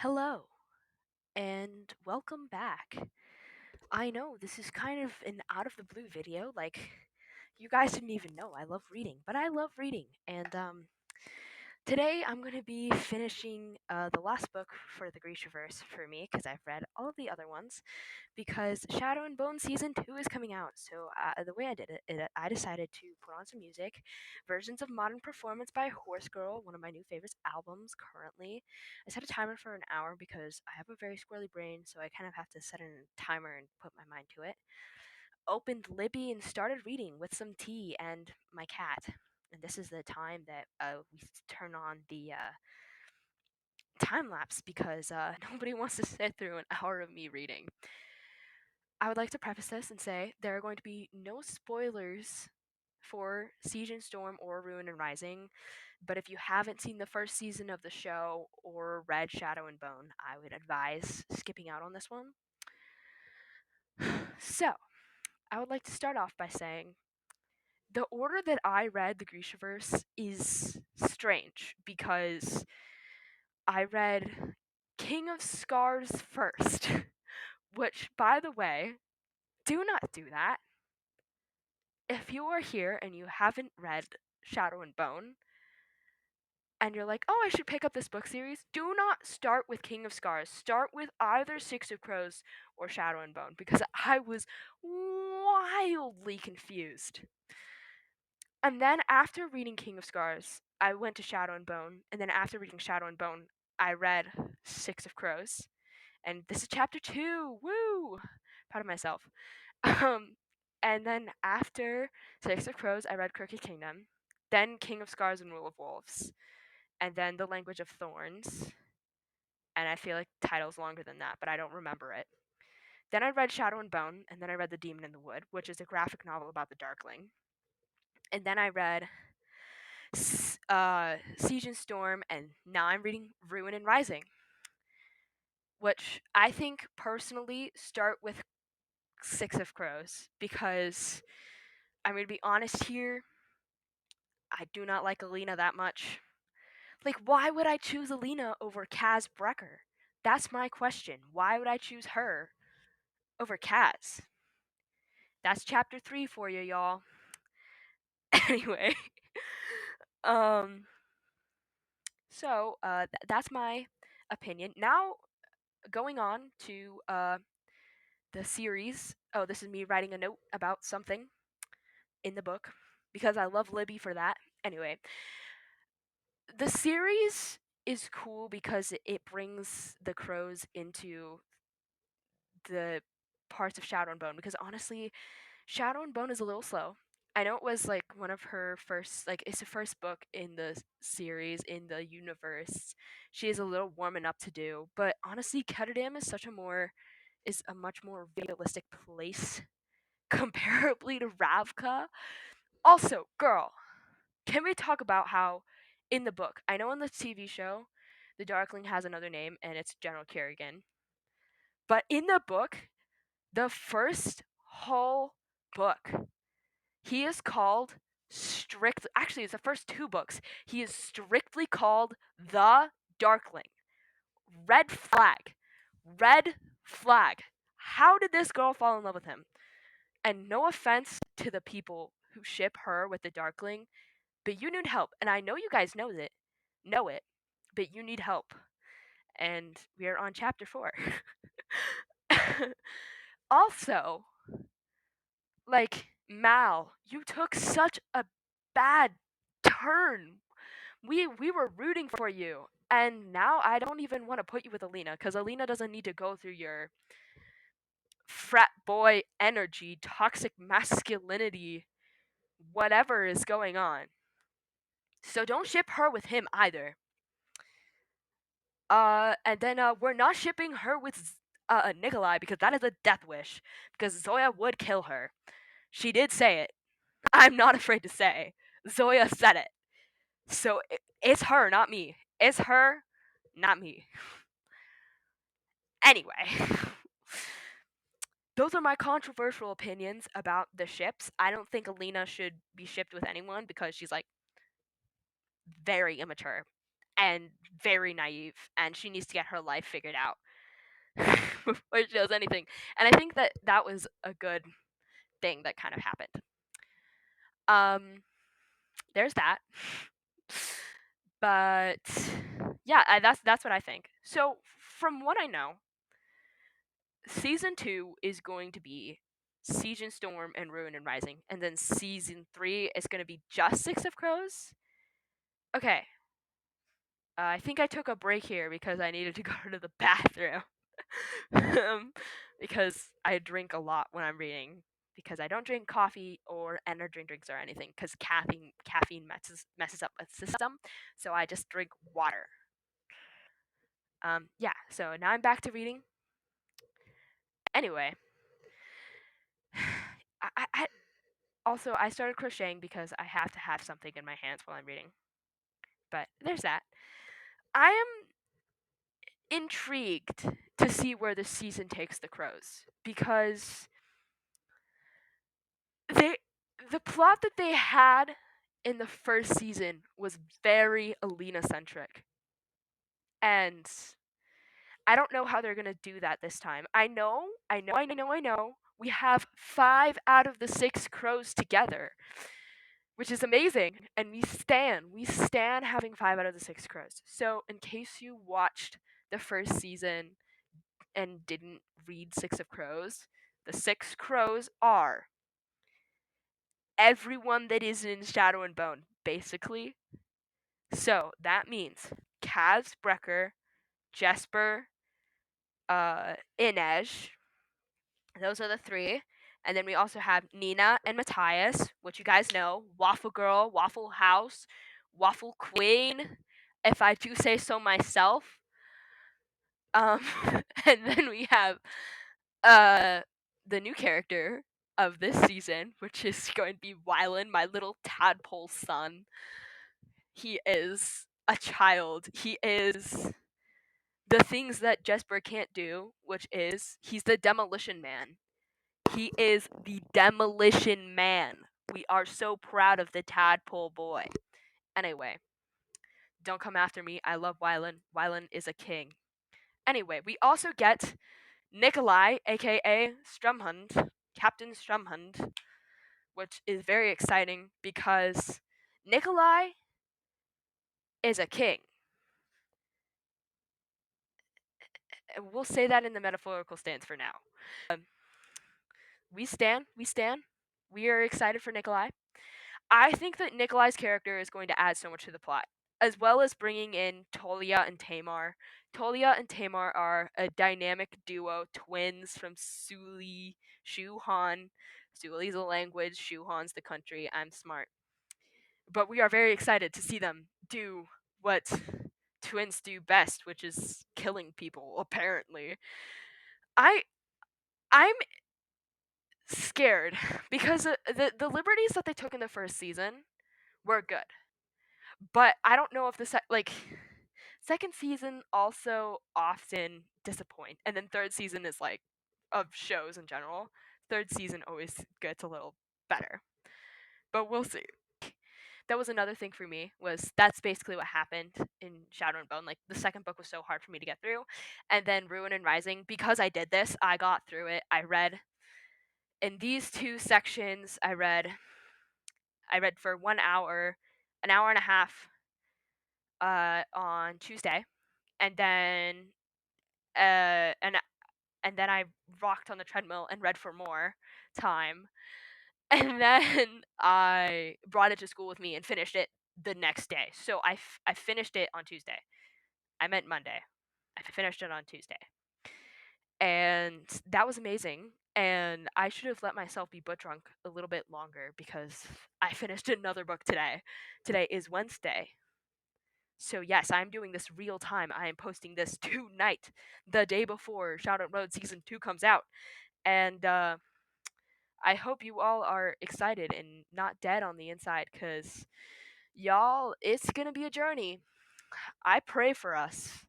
Hello, and welcome back. I know this is kind of an out of the blue video, you guys didn't even know I love reading, but I love reading. Today I'm going to be finishing the last book for the Grishaverse for me, because I've read all of the other ones, because Shadow and Bone Season 2 is coming out. So the way I did I decided to put on some music, versions of Modern Performance by Horse Girl, one of my new favorites albums currently. I set a timer for an hour because I have a very squirrely brain, so I kind of have to set a timer and put my mind to it. Opened Libby and started reading with some tea and my cat. And this is the time that we turn on the time lapse because nobody wants to sit through an hour of me reading. I would like to preface this and say there are going to be no spoilers for Siege and Storm or Ruin and Rising, but if you haven't seen the first season of the show or read Shadow and Bone, I would advise skipping out on this one. So, I would like to start off by saying the order that I read the Grishaverse is strange because I read King of Scars first, which, by the way, do not do that. If you are here and you haven't read Shadow and Bone, and you're like, oh, I should pick up this book series, do not start with King of Scars. Start with either Six of Crows or Shadow and Bone, because I was wildly confused. And then after reading King of Scars, I went to Shadow and Bone, and then after reading Shadow and Bone, I read Six of Crows. And this is chapter 2. Woo! Proud of myself. Um, and then after Six of Crows, I read Crooked Kingdom, then King of Scars and Rule of Wolves, and then The Language of Thorns. And I feel like the title's longer than that, but I don't remember it. Then I read Shadow and Bone, and then I read The Demon in the Wood, which is a graphic novel about the Darkling. And then I read Siege and Storm, and now I'm reading Ruin and Rising, which I think personally start with Six of Crows because I'm going to be honest here, I do not like Alina that much. Like, why would I choose Alina over Kaz Brecker? That's my question. Why would I choose her over Kaz? That's chapter 3 for you, y'all. Anyway, um, that's my opinion. Now, going on to the series. Oh, this is me writing a note about something in the book because I love Libby for that. Anyway, the series is cool because it brings the crows into the parts of Shadow and Bone, because honestly, Shadow and Bone is a little slow. I know it was like one of her first, like it's the first book in the series, in the universe. She is a little warming up to do, but honestly, Ketterdam is a much more realistic place comparably to Ravka. Also, girl, can we talk about how in the book, I know in the TV show, the Darkling has another name and it's General Kerrigan, but in the book, the first whole book, he is called actually, it's the first two books. He is strictly called the Darkling. Red flag. Red flag. How did this girl fall in love with him? And no offense to the people who ship her with the Darkling, but you need help. And I know you guys know it, but you need help. And we are on chapter 4. Also, like, Mal, you took such a bad turn. We were rooting for you. And now I don't even want to put you with Alina, because Alina doesn't need to go through your frat boy energy, toxic masculinity, whatever is going on. So don't ship her with him either. And then we're not shipping her with Nikolai, because that is a death wish. Because Zoya would kill her. She did say it. I'm not afraid to say. Zoya said it. So it's her, not me. It's her, not me. Anyway, those are my controversial opinions about the ships. I don't think Alina should be shipped with anyone because she's like very immature. and very naive, and she needs to get her life figured out before she does anything. And I think that that was a good thing that kind of happened. There's that. But yeah, that's what I think. So from what I know, season 2 is going to be Siege and Storm and Ruin and Rising, and then season 3 is going to be just Six of Crows. Okay. I think I took a break here because I needed to go to the bathroom. Because I drink a lot when I'm reading. Because I don't drink coffee or energy drinks or anything. Because caffeine messes up my system. So I just drink water. Yeah. So now I'm back to reading. Anyway, also I started crocheting because I have to have something in my hands while I'm reading. But there's that. I am intrigued to see where this season takes the crows because they the plot that they had in the first season was very Alina centric, and I don't know how they're gonna do that this time. I know. We have 5 out of the 6 crows together, which is amazing, and we stand having 5 out of the 6 crows. So, in case you watched the first season and didn't read Six of Crows, the 6 crows are everyone that is in Shadow and Bone, basically. So that means Kaz, Brecker, Jesper, Inej. Those are the 3. And then we also have Nina and Matthias, which you guys know. Waffle Girl, Waffle House, Waffle Queen, if I do say so myself. Um, and then we have uh, the new character of this season, which is going to be Wylan, my little tadpole son. He is a child. He is the things that Jesper can't do, which is he's the demolition man. He is the demolition man. We are so proud of the tadpole boy. Anyway, don't come after me. I love Wylan. Wylan is a king. Anyway, we also get Nikolai, aka Strumhund, Captain Strumhund, which is very exciting because Nikolai is a king. We'll say that in the metaphorical stance for now. Um, we stand. We are excited for Nikolai. I think that Nikolai's character is going to add so much to the plot, as well as bringing in Tolia and Tamar. Tolia and Tamar are a dynamic duo, twins from Suli, Shuhan. Suli's a language, Shuhan's the country. I'm smart. But we are very excited to see them do what twins do best, which is killing people, apparently. I I'm scared because the liberties that they took in the first season were good. But I don't know if second season also often disappoint, and then third season is like of shows in general. Third season always gets a little better, but we'll see. That was another thing for me was that's basically what happened in Shadow and Bone. Like the second book was so hard for me to get through, and then Ruin and Rising because I did this, I got through it. I read in these 2 sections. I read for 1 hour, an hour and a half on Tuesday, and then uh, and and then I rocked on the treadmill and read for more time, and then I brought it to school with me and finished it the next day. So I finished it on Tuesday. I meant Monday. I finished it on Tuesday, and that was amazing. And I should have let myself be book drunk a little bit longer because I finished another book today. Today is Wednesday. So yes, I'm doing this real time. I am posting this tonight, the day before Shadow Road Season 2 comes out. And I hope you all are excited and not dead on the inside, because y'all, it's gonna be a journey. I pray for us.